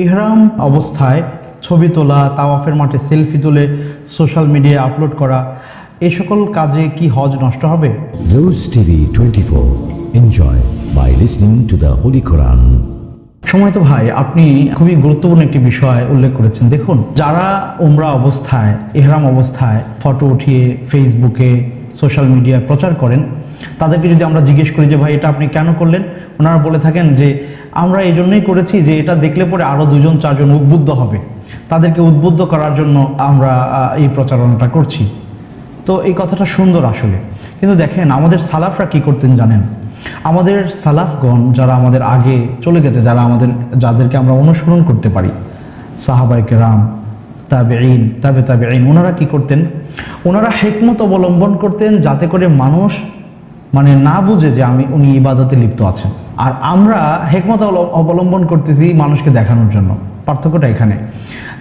ইহরাম অবস্থায় ছবি তোলা, তাওয়াফের মাঠে সেলফি তুলে সোশ্যাল মিডিয়ায় আপলোড করা, এই সকল কাজে কি হজ নষ্ট হবে? Rose TV 24. Enjoy by listening to the Holy Quran. সময়ত ভাই, আপনি খুবই গুরুত্বপূর্ণ একটি বিষয় উল্লেখ করেছেন। দেখুন, যারা উমরা অবস্থায়, ইহরাম অবস্থায় ফটো উঠিয়ে ফেসবুকে, সোশ্যাল মিডিয়ায় প্রচার করেন, তাদেরকে যদি আমরা জিজ্ঞেস করি যে ভাই এটা আপনি কেন করলেন, ওনারা বলে থাকেন যে আমরা এই জন্যই করেছি যে এটা দেখলে পরে আরও 2-4 উদ্বুদ্ধ হবে, তাদেরকে উদ্বুদ্ধ করার জন্য আমরা এই প্রচারণাটা করছি। তো এই কথাটা সুন্দর আসলে, কিন্তু দেখেন আমাদের সালাফরা কি করতেন জানেন? আমাদের সালাফগণ যারা আমাদের আগে চলে গেছে, যাদেরকে আমরা অনুসরণ করতে পারি, সাহাবায়ে কেরাম, তাবেঈন, তাবেঈন, ওনারা কি করতেন? ওনারা হিকমত অবলম্বন করতেন যাতে করে মানুষ না বুঝে যে উনি ইবাদতে লিপ্ত আছেন। আর আমরা হিকমত অবলম্বন করতেছি মানুষকে দেখানোর জন্য। পার্থক্যটা এখানে।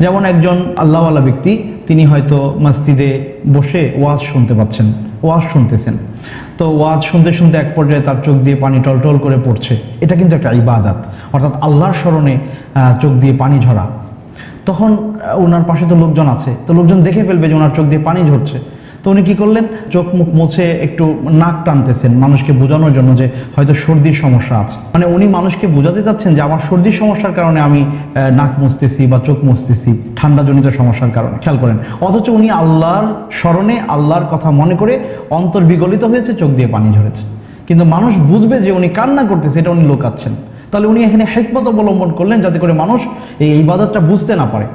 যেমন একজন আল্লাহওয়ালা ব্যক্তি, তিনি হয়তো মসজিদে বসে ওয়াজ শুনতে পাচ্ছেন, ওয়াজ শুনতেছেন, তো ওয়াজ শুনতে শুনতে এক পর্যায়ে তার চোখ দিয়ে পানি টলটল করে পড়ছে। এটা কিন্তু একটা ইবাদত, অর্থাৎ আল্লাহর স্মরণে চোখ দিয়ে পানি ঝরা। তখন ওনার পাশে তো লোকজন আছে, তো লোকজন দেখে ফেলবে যে ওনার চোখ দিয়ে পানি ঝরছে। তো উনি কী করলেন? চোখ মুখ মুছে একটু নাক টানতেছেন মানুষকে বোঝানোর জন্য যে হয়তো সর্দির সমস্যা আছে। উনি মানুষকে বোঝাতে চাচ্ছেন যে আমার সর্দির সমস্যার কারণে আমি নাক মুছতেছি বা চোখ মুছতেছি, ঠান্ডাজনিত সমস্যার কারণে। খেয়াল করেন, অথচ উনি আল্লাহর স্মরণে, আল্লাহর কথা মনে করে অন্তর বিগলিত হয়েছে, চোখ দিয়ে পানি ঝরেছে। কিন্তু মানুষ বুঝবে যে উনি কান্না করতেছে, এটা উনি লুকাচ্ছেন। তাহলে উনি এখানে হিকমত অবলম্বন করলেন যাতে করে মানুষ এই ইবাদতটা বুঝতে না পারে।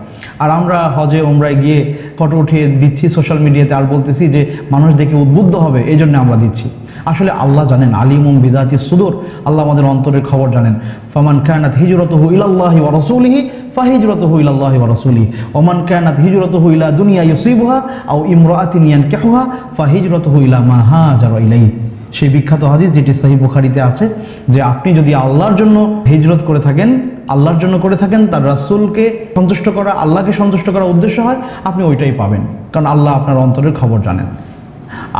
আর আমরা হজে ওমরায় গিয়ে ফটো উঠিয়ে দিচ্ছি সোশ্যাল মিডিয়াতে, আর বলতেছি যে মানুষ দেখে উদ্বুদ্ধ হবে, এই জন্য আমরা দিচ্ছি। আসলে আল্লাহ জানেন, আলিমুম বিদাতি সুদূর, আল্লাহ আমাদের অন্তরের খবর জানেন। ফামান কানাত হিজরাতুহু ইলাল্লাহি ওয়া রাসূলিহি ফাহিজরাতুহু ইলাল্লাহি ওয়া রাসূলিহি ওয়া মান কানাত হিজরাতুহু ইলা দুনিয়া ইউসিবুহা আও ইমরাআতিন ইয়ানকিহুহা ফাহিজরাতুহু ইলা মা হাজারা ইলাইহি। সেই বিখ্যাত হাদিস যেটি সহিহ বুখারীতে আছে, যে আপনি যদি আল্লাহর জন্য হিজরত করে থাকেন, আল্লাহর জন্য করে থাকেন, তার রাসূলকে সন্তুষ্ট করা, আল্লাহকে সন্তুষ্ট করা উদ্দেশ্য হয়, আপনি ওইটাই পাবেন, কারণ আল্লাহ আপনার অন্তরের খবর জানেন।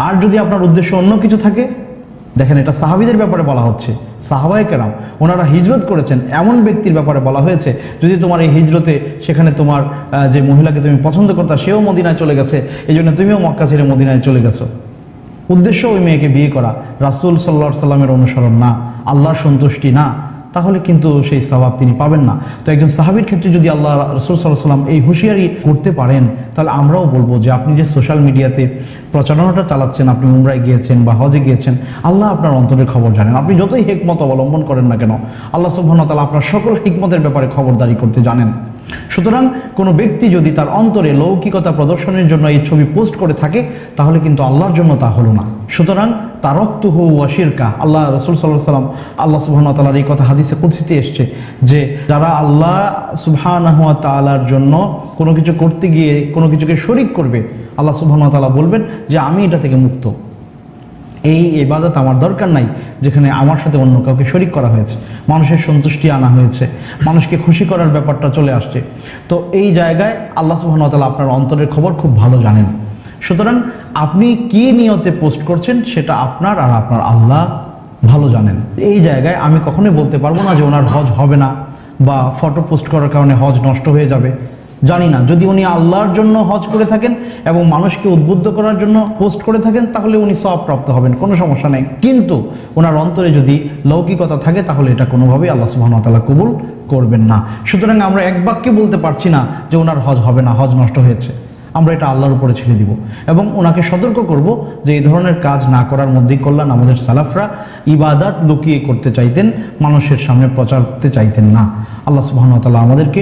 আর যদি আপনার উদ্দেশ্য অন্য কিছু থাকে, দেখেন এটা সাহাবীদের ব্যাপারে বলা হচ্ছে, সাহাবায়ে কেরাম ওনারা হিজরত করেছেন, এমন ব্যক্তির ব্যাপারে বলা হয়েছে যদি তোমার এই হিজরতে সেখানে তোমার যে মহিলাকে তুমি পছন্দ করতা সেও মদিনায় চলে গেছে, এই জন্য তুমিও মক্কা ছেড়ে মদিনায় চলে গেছো, উদ্দেশ্য ওই মেয়েকে বিয়ে করা, রাসূল সাল্লাল্লাহু আলাইহি সাল্লামের অনুসরণ না, আল্লাহর সন্তুষ্টি না, তাহলে কিন্তু সেই সওয়াব তিনি পাবেন না। তো একজন সাহাবীর ক্ষেত্রে যদি আল্লাহ রাসূল সাল্লাল্লাহু আলাইহি সাল্লাম এই হুঁশিয়ারি করতে পারেন, তাহলে আমরাও বলবো যে আপনি যে সোশ্যাল মিডিয়াতে প্রচারণাটা চালাচ্ছেন, আপনি উমরায় গিয়েছেন বা হজে গিয়েছেন, আল্লাহ আপনার অন্তরের খবর জানেন। আপনি যতই হিকমত অবলম্বন করেন না কেন, আল্লাহ সুবহানাহু ওয়া তাআলা আপনার সকল হিকমতের ব্যাপারে খবরদারি করতে জানেন। সুতরাং কোনো ব্যক্তি যদি তার অন্তরে লৌকিকতা প্রদর্শনের জন্য এই ছবি পোস্ট করে থাকে, তাহলে কিন্তু আল্লাহর জন্য তা হলো না। সুতরাং তারাকতুহু ওয়া শিরকা, আল্লাহ রাসূল সাল্লাল্লাহু আলাইহি ওয়াসাল্লাম, আল্লাহ সুবহানাহু ওয়া তাআলার এই কথা হাদিসে কুদসিতে এসেছে যে যারা আল্লাহ সুবহানাহু ওয়া তাআলার জন্য কোনো কিছু করতে গিয়ে কোনো কিছুকে শরীক করবে, আল্লাহ সুবহানাহু ওয়া তাআলা বলবেন যে আমি এটা থেকে মুক্ত, এই ইবাদত আমার দরকার নাই যেখানে আমার সাথে অন্য কাউকে শরীক করা হয়েছে, মানুষের সন্তুষ্টি আনা হয়েছে, মানুষকে খুশি করার ব্যাপারটা চলে আসছে। তো এই জায়গায় আল্লাহ সুবহানাহু ওয়া তাআলা আপনার অন্তরের খবর খুব ভালো জানেন। সুতরাং আপনি কি নিয়তে পোস্ট করছেন সেটা আপনার আর আপনার আল্লাহ ভালো জানেন। এই জায়গায় আমি কখনোই বলতে পারবো না যে ওনার হজ হবে না বা ফটো পোস্ট করার কারণে হজ নষ্ট হয়ে যাবে। জানি না, যদি উনি আল্লাহর জন্য হজ করে থাকেন এবং মানুষকে উদ্বুদ্ধ করার জন্য পোস্ট করে থাকেন, তাহলে উনি সওয়াব প্রাপ্ত হবেন, কোনো সমস্যা নেই। কিন্তু ওনার অন্তরে যদি লৌকিকতা থাকে, তাহলে এটা কোনোভাবেই আল্লাহ সুবহানাহু ওয়া তাআলা কবুল করবেন না। সুতরাং আমরা এক বাক্যে বলতে পারছি না যে ওনার হজ হবে না, হজ নষ্ট হয়েছে। আমরা এটা আল্লাহর উপরে ছেড়ে দিব এবং ওনাকে সতর্ক করব যে এই ধরনের কাজ না করার মধ্যেই কল্যাণ। আমাদের সালাফরা ইবাদত লুকিয়ে করতে চাইতেন, মানুষের সামনে প্রচার করতে চাইতেন না। আল্লাহ সুবহানাহু ওয়া তাআলা আমাদেরকে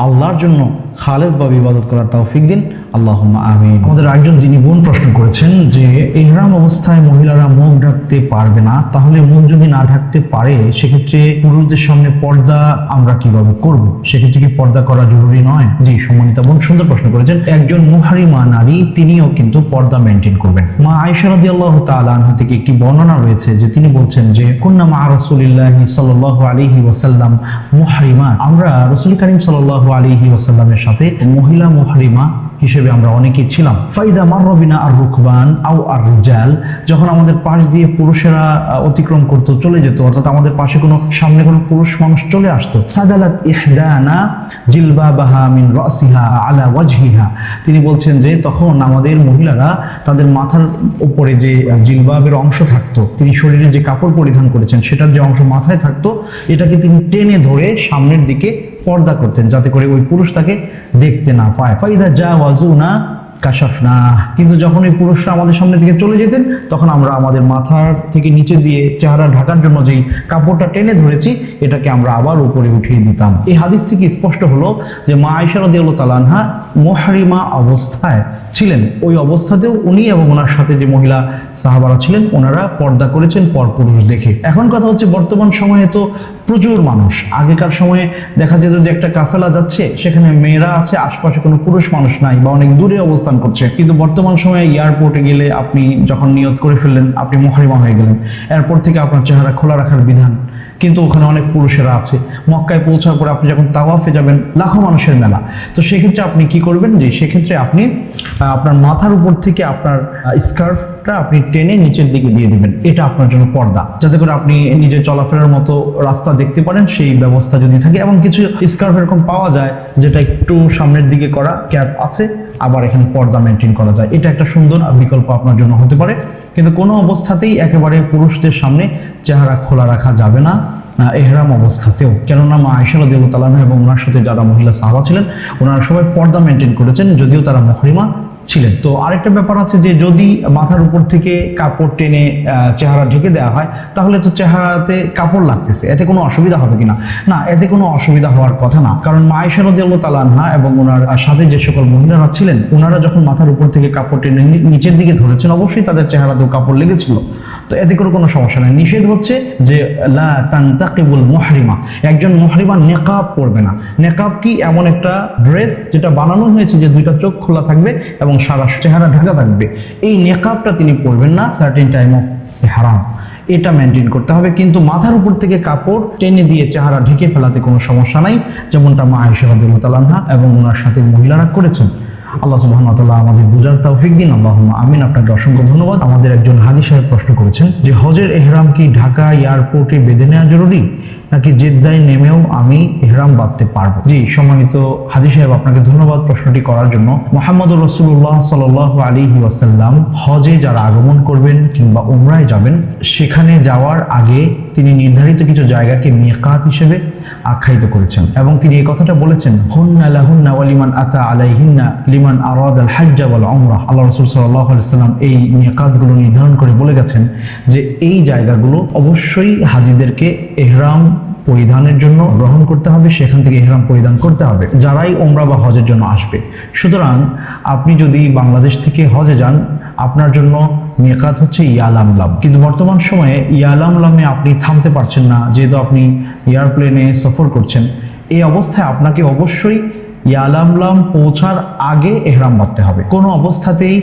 আল্লাহর জন্য খালেসভাবে ইবাদত করার তৌফিক দিন, আল্লাহুম্মা আমিন। আমাদের একজন যিনি বোন প্রশ্ন করেছেন যে ইহরাম অবস্থায় মহিলারা মুখ ঢাকতে পারবে না, তাহলে মুখ যদি না ঢাকতে পারে সেক্ষেত্রে পুরুষদের সামনে পর্দা আমরা কিভাবে করব? সেক্ষেত্রে কি পর্দা করা জরুরি নয়? জি, সম্মানিতা বোন সুন্দর প্রশ্ন করেছেন। একজন মুহরিমা নারী তিনিও কিন্তু পর্দা মেনটেন করবেন। মা আয়েশা রাদিয়াল্লাহু তাআলা আনহা থেকে একটি বর্ণনা রয়েছে যে তিনি বলছেন যে কুন্না মা রাসূলিল্লাহি সাল্লাল্লাহু আলাইহি ওয়াসাল্লাম মুহরিমা, আমরা রাসূল কারীম সাল্লাল্লাহু আলাইহি ওয়াসাল্লামের সাথে মহিলা মুহরিমা হিসেবে আমরা অনেকেই ছিলাম। ফাইদা মাররবিনা আর রুকবান আও আর রিজাল, যখন আমাদের পাশ দিয়ে পুরুষেরা অতিক্রম করতো, চলে যেত, অর্থাৎ আমাদের পাশে কোনো সামনে কোনো পুরুষ মানুষ চলে আসতো, সাদালাত ইহদানা জিলবাবাহা মিন রাসিহা আলা ওয়াজহিহা, তিনি বলছেন যে তখন আমাদের মহিলারা তাদের মাথার উপরে যে জিলবাবের অংশ থাকতো, তিনি শরীরে যে কাপড় পরিধান করেছেন সেটার যে অংশ মাথায় থাকতো, এটাকে তিনি টেনে ধরে সামনের দিকে পর্দা করতেন, যাতে করে ওই পুরুষ তাকে দেখতে না পায়। ফাইদা জাওয়াজুনা কাশাফনা, কিন্তু যখন এই পুরুষরা আমাদের সামনে থেকে চলে যেতেন, তখন আমরা আমাদের মাথার থেকে নিচে দিয়ে চেহারা ঢাকার জন্য যেই কাপড়টা টেনে ধরেছি, এটাকে আমরা আবার উপরে উঠিয়ে দিতাম। এই হাদিস থেকে স্পষ্ট হলো যে মা আয়েশা রাদিয়াল্লাহু তাআলা আনহা মুহরিমা অবস্থায় ছিলেন। ওই অবস্থাতেও উনি এবং ওনার সাথে যে মহিলা সাহাবারা ছিলেন, ওনারা পর্দা করেছেন পরপুরুষ দেখে। এখন কথা হচ্ছে, বর্তমান সময়ে তো প্রচুর মানুষ, আগেকার সময়ে দেখা যেত যে একটা কাফেলা যাচ্ছে, সেখানে মেয়েরা আছে, আশপাশে কোনো পুরুষ মানুষ নাই বা অনেক দূরে অবস্থান করছে, কিন্তু বর্তমান সময়ে এয়ারপোর্টে গেলে আপনি যখন নিয়ত করে ফেললেন, আপনি মুহরিমা হয়ে গেলেন, এয়ারপোর্ট থেকে আপনার চেহারা খোলা রাখার বিধান, কিন্তু ওখানে অনেক পুরুষেরা আছে। মক্কায় পৌঁছার পরে আপনি যখন তাওয়াফে যাবেন, লাখো মানুষের মেলা, তো সেক্ষেত্রে আপনি কি করবেন, যে সেক্ষেত্রে আপনি আপনার মাথার উপর থেকে আপনার স্কার্ফটা আপনি টেনে নিচের দিকে দিয়ে দিবেন, এটা আপনার জন্য পর্দা, যাতে করে আপনি নিজে চলাফেরার মতো রাস্তা দেখতে পারেন, সেই ব্যবস্থা যদি থাকে। এবং কিছু স্কার্ফ এরকম পাওয়া যায় যেটা একটু সামনের দিকে করা, ক্যাপ আছে, আবার এখানে পর্দা মেনটেন করা যায়, এটা একটা সুন্দর বিকল্প আপনার জন্য হতে পারে। কিন্তু কোনো অবস্থাতেই একেবারে পুরুষদের সামনে চেহারা খোলা রাখা যাবে না ইহরাম অবস্থাতেও, কেননা মা আয়েশা রাদিয়াল্লাহু তাআলা আনহা এবং ওনার সাথে যারা মহিলা সাহাবা ছিলেন, ওনারা সবাই পর্দা মেনটেন করেছেন, যদিও তারা মুহরিমা ছিলেন। তো আরেকটা ব্যাপার আছে যে যদি মাথার উপর থেকে কাপড় টেনে চেহারা ঢেকে দেওয়া হয়, তাহলে তো চেহারাতে কাপড় লাগতেছে, এতে কোনো অসুবিধা হবে কিনা? না, এতে কোনো অসুবিধা হওয়ার কথা না, কারণ মা আয়েশা রাদিয়াল্লাহু তাআলা আনহা এবং ওনার সাথে যে সকল মহিলারা ছিলেন, ওনারা যখন মাথার উপর থেকে কাপড় টেনে নিচের দিকে ধরেছেন, অবশ্যই তাদের চেহারাতেও কাপড় লেগেছিল, তো এতে করে কোনো সমস্যা নেই। নিষেধ হচ্ছে যে লা তানতাকিবুল মুহরিমা, একজন মুহরিমা নেকাব পরবে না। নেকাব কি? এমন একটা ড্রেস যেটা বানানো হয়েছে যে দুইটা চোখ খোলা থাকবে এবং সারা চেহারা ঢাকা থাকবে, এই নেকাবটা তিনি পরবেন না সার্টেন টাইম অফ হারাম, এটা মেনটেন করতে হবে। কিন্তু মাথার উপর থেকে কাপড় টেনে দিয়ে চেহারা ঢেকে ফেলাতে কোনো সমস্যা নাই, যেমনটা মা আয়েশা রাদিয়াল্লাহু তাআলা আনহা এবং ওনার সাথে মহিলারা করেছেন। আল্লাহ সুবহানাহু ওয়া তাআলা আমাদের বুঝার তৌফিক দিন, আল্লাহুম্মা আমিন। আপনাকে অসংখ্য ধন্যবাদ। আমাদের একজন হাজী সাহেব প্রশ্ন করেছেন যে হজের ইহরাম কি ঢাকা এয়ারপোর্টে বেঁধে নেওয়া জরুরি, নাকি জেদ্দায় নেমেও আমি ইহরাম বাঁধতে পারবো? জি, সম্মানিত হাজী সাহেব, আপনাকে ধন্যবাদ প্রশ্নটি করার জন্য। মুহাম্মদুর রাসূলুল্লাহ সাল্লাল্লাহু আলাইহি ওয়াসাল্লাম হজে যারা আগমন করবেন কিংবা উমরায় যাবেন, সেখানে যাওয়ার আগে তিনি নির্ধারিত কিছু জায়গাকে মিকাত হিসেবে আখ্যায়িত করেছেন এবং তিনি এই কথাটা বলেছেন, হুন্না লাহুন্না ওয়া লিমান আতা আলাইহিন্না লিমান আরাদাল হজ্জ ওয়াল উমরাহ। আল্লাহ রাসূল সাল্লাল্লাহু আলাইহি ওয়াসাল্লাম এই মিকাতগুলো নির্ধারণ করে বলে গেছেন যে এই জায়গাগুলো অবশ্যই হাজীদেরকে ইহরাম পরিধানের জন্য গ্রহণ করতে হবে, সেখান থেকে ইহরাম পরিধান করতে হবে যারাই উমরা বা হজের জন্য আসবে। সুতরাং আপনি যদি বাংলাদেশ থেকে হজে যান, আপনার জন্য মিকাত হচ্ছে ইয়ালামলাম, কিন্তু বর্তমান সময়ে ইয়ালামলামে আপনি থামতে পারছেন না, যেহেতু আপনি এয়ারপ্লেনে সফর করছেন। এই অবস্থায় আপনাকে অবশ্যই ইয়ালামলাম পৌঁছার আগে ইহরাম বাঁধতে হবে। কোনো অবস্থাতেই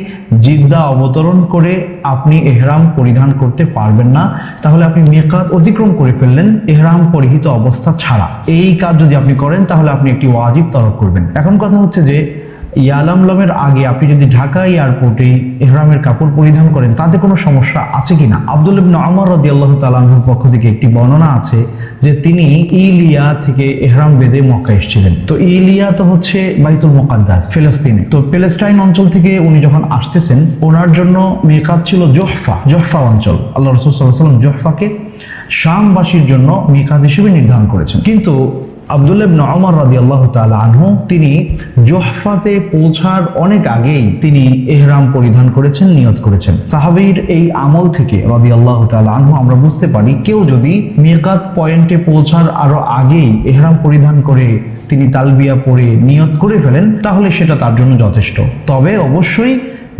জিদ্দা অবতরণ করে আপনি ইহরাম পরিধান করতে পারবেন না, তাহলে আপনি মিকাত অতিক্রম করে ফেললেন ইহরাম পরিহিত অবস্থা ছাড়া। এই কাজ যদি আপনি করেন, তাহলে আপনি একটি ওয়াজিব তরক করবেন। এখন কথা হচ্ছে যে ইয়ালামলামের আগে আপনি যদি ঢাকা এয়ারপোর্টে ইহরামের কাপড় পরিধান করেন, তাতে কোনো সমস্যা আছে কিনা? আব্দুল্লাহ ইবনে ওমর রাদিয়াল্লাহু তাআলা আনহুর পক্ষ থেকে একটি বর্ণনা আছে যে তিনি ইলিয়া থেকে ইহরাম বেঁধে মক্কা এসেছিলেন। তো ইলিয়া তো হচ্ছে বাইতুল মুকাদ্দাস, ফিলিস্তিনে। তো প্যালেস্টাইন অঞ্চল থেকে উনি যখন আসতেছেন, ওনার জন্য মিকাত ছিল জোহফা অঞ্চল। আল্লাহ রাসূল সাল্লাল্লাহু আলাইহি ওয়াসাল্লাম জোহফাকে শামবাসীর জন্য মিকাত হিসেবে নির্ধারণ করেছেন। কিন্তু আব্দুল্লাহ ইবনে ওমর রাদিয়াল্লাহু তাআলা আনহু তিনি জোহফাতে পৌঁছার অনেক আগেই তিনি ইহরাম পরিধান করেছেন, নিয়ত করেছেন। সাহাবীর এই আমল থেকে রাদিয়াল্লাহু তাআলা আনহু আমরা বুঝতে পারি, কেউ যদি মিকাত পয়েন্টে পৌঁছার আরো আগেই ইহরাম পরিধান করে তিনি তালবিয়া পড়ে নিয়ত করে ফেলেন, তাহলে সেটা তার জন্য যথেষ্ট। তবে অবশ্যই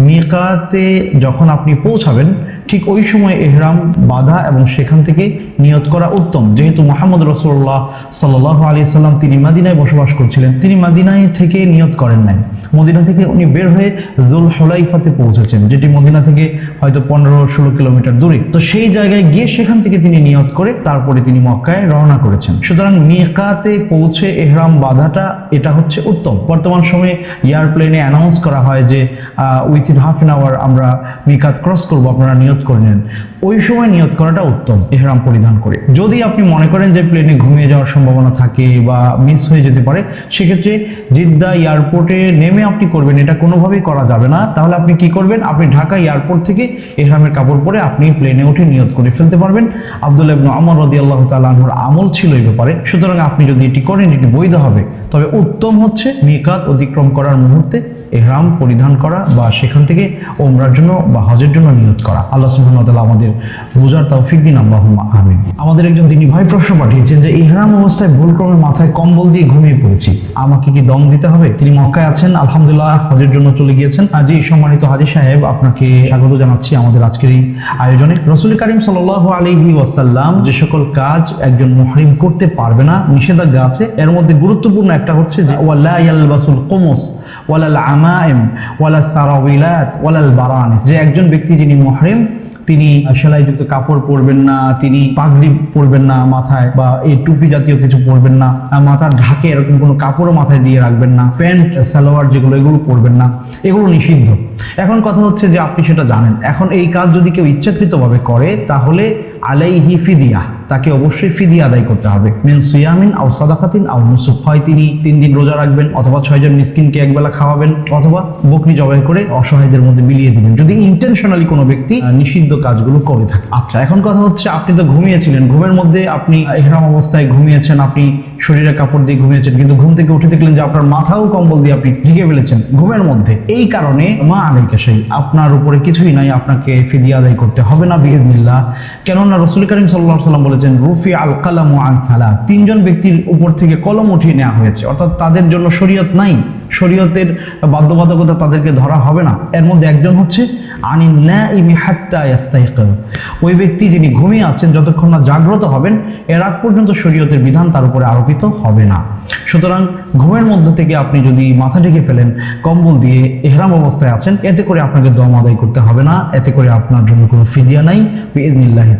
মিকাতে যখন আপনি পৌঁছাবেন, ঠিক ওই সময় ইহরাম বাঁধা এবং সেখান থেকে নিয়ত করা উত্তম। যেহেতু মুহাম্মদ রাসূলুল্লাহ সাল্লাল্লাহু আলাইহি সাল্লাম তিনি মদিনায় বসবাস করছিলেন, তিনি মদিনায় থেকে নিয়ত করেন নাই। মদিনা থেকে উনি বের হয়ে যুল হুলাইফাতে পৌঁছেছেন, যেটি মদিনা থেকে হয়তো 15-16 কিলোমিটার দূরে। তো সেই জায়গায় গিয়ে সেখান থেকে তিনি নিয়ত করে তারপরে তিনি মক্কায় রওনা করেছেন। সুতরাং মিকাতে পৌঁছে ইহরাম বাঁধাটা এটা হচ্ছে উত্তম। বর্তমান সময়ে এয়ারপ্লেনে অ্যানাউন্স করা হয় যে উইথিন হাফ অ্যান আওয়ার আমরা মিকাত ক্রস করব, আপনারা নিয়ত করে নেন। ওই সময় নিয়ত করাটা উত্তম ইহরাম পরিধান করে। যদি আপনি মনে করেন যে প্লেনে ঘুমিয়ে যাওয়ার সম্ভাবনা থাকে বা মিস হয়ে যেতে পারে, সেক্ষেত্রে জিদ্দা এয়ারপোর্টে নেমে আপনি করবেন, এটা কোনোভাবেই করা যাবে না। তাহলে আপনি কি করবেন, আপনি ঢাকা এয়ারপোর্ট থেকে ইহরামের কাপড় পরে আপনি প্লেনে উঠে নিয়ত করে ফেলতে পারবেন। আব্দুল্লাহ ইবনে ওমর রাদিয়াল্লাহু তাআলা আনহুর আমল ছিল এই ব্যাপারে। সুতরাং আপনি যদি এটি করেন এটি বৈধ হবে। তবে উত্তম হচ্ছে মিকাত অতিক্রম করার মুহূর্তে ইহরাম পরিধান করা বা সেখান থেকে ওমরার জন্য বা হজের জন্য নিয়ত করা। আল্লাহ সুবহানাহু ওয়া তাআলা আমাদের বুঝার তৌফিক দিন, আল্লাহুম্মা আমিন। আমাদের একজন দিনী ভাই প্রশ্ন পাঠিয়েছেন যে ইহরাম অবস্থায় ভুলক্রমে মাথায় কম্বল দিয়ে ঘুমিয়ে পড়েছি, আমাকে কি দম দিতে হবে? তিনি মক্কায় আছেন, আলহামদুলিল্লাহ হজের জন্য চলে গিয়েছেন। জি, সম্মানিত হাজী সাহেব, আপনাকে স্বাগত জানাচ্ছি আমাদের আজকের এই আয়োজনে। রাসূল কারীম সাল্লাল্লাহু আলাইহি ওয়াসাল্লাম যে সকল কাজ একজন মুহরিম করতে পারবে না, নিষেধাজ্ঞা আছে, এর মধ্যে গুরুত্বপূর্ণ একটা হচ্ছে যে ওয়ালা ইয়ালবাসুল কুমুস ওয়ালাল আমাইম ওয়ালাস সারাবিলাত ওয়ালাল বারানিস, যে একজন ব্যক্তি যিনি মুহরিম তিনি সেলাইযুক্ত কাপড় পরবেন না, তিনি পাগড়ি পরবেন না মাথায়, বা এই টুপি জাতীয় কিছু পরবেন না, মাথার ঢাকে এরকম কোনো কাপড়ও মাথায় দিয়ে রাখবেন না, প্যান্ট সালোয়ার যেগুলো এগুলো পরবেন না, এগুলো নিষিদ্ধ। এখন কথা হচ্ছে যে আপনি সেটা জানেন, এখন এই কাজ যদি কেউ ইচ্ছাকৃতভাবে করে তাহলে আলাইহি ফিদিয়া, তাকে অবশ্যই ফিদিয়া আদায় করতে হবে। মিন সিয়ামিন আও সাদাকাতিন আও নুসুক, হয় তিনি 3 দিন রোজা রাখবেন, অথবা 6 জন মিসকিনকে একবেলা খাওয়াবেন, অথবা বকরি জবাই করে অসহায়দের মধ্যে বিলিয়ে দিবেন, যদি ইন্টেনশনালি কোনো ব্যক্তি নিষিদ্ধ কাজগুলো করে থাকে। আচ্ছা, এখন কথা হচ্ছে আপনি তো ঘুমিয়েছিলেন, ঘুমের মধ্যে আপনি ইহরাম অবস্থায় ঘুমিয়েছেন, আপনি শরীরে কাপড় দিয়ে ঘুমিয়েছেন, কিন্তু ঘুম থেকে উঠে দেখলেন যে আপনার মাথাও কম্বল দিয়ে আপনি ঢেকে ফেলেছেন ঘুমের মধ্যে। এই কারণে মা আলাইকা শাই, আপনার উপরে কিছুই নাই, আপনাকে ফিদিয়া আদায় করতে হবে না বিইذনিল্লাহ। কেননা রাসূল কারীম সাল্লাল্লাহু আলাইহি ওয়াসাল্লাম বলেছেন রুফি আল কালামু আন সালাত, 3 জন ব্যক্তির উপর থেকে কলম উঠিয়ে নেওয়া হয়েছে, অর্থাৎ তাদের জন্য শরীয়ত নাই, শরীয়তের বাধ্যবাধকতা তাদেরকে ধরা হবে না। এর মধ্যে একজন হচ্ছে আনিন নাইমি হাত্তা ইয়াস্তাইকিজ, ওই ব্যক্তি যিনি ঘুমিয়ে আছেন যতক্ষণ না জাগ্রত হবেন এর আগ পর্যন্ত শরীয়তের বিধান তার উপরে আরোপিত হবে না। সুতরাং ঘুমের মধ্যে থেকে আপনি যদি মাথা ঢেকে ফেলেন কম্বল দিয়ে, ইহরাম অবস্থায় আছেন, এতে করে আপনাকে দম আদায় করতে হবে না, এতে করে আপনার জন্য কোনো ফিদিয়া নাই বিইذনিল্লাহ।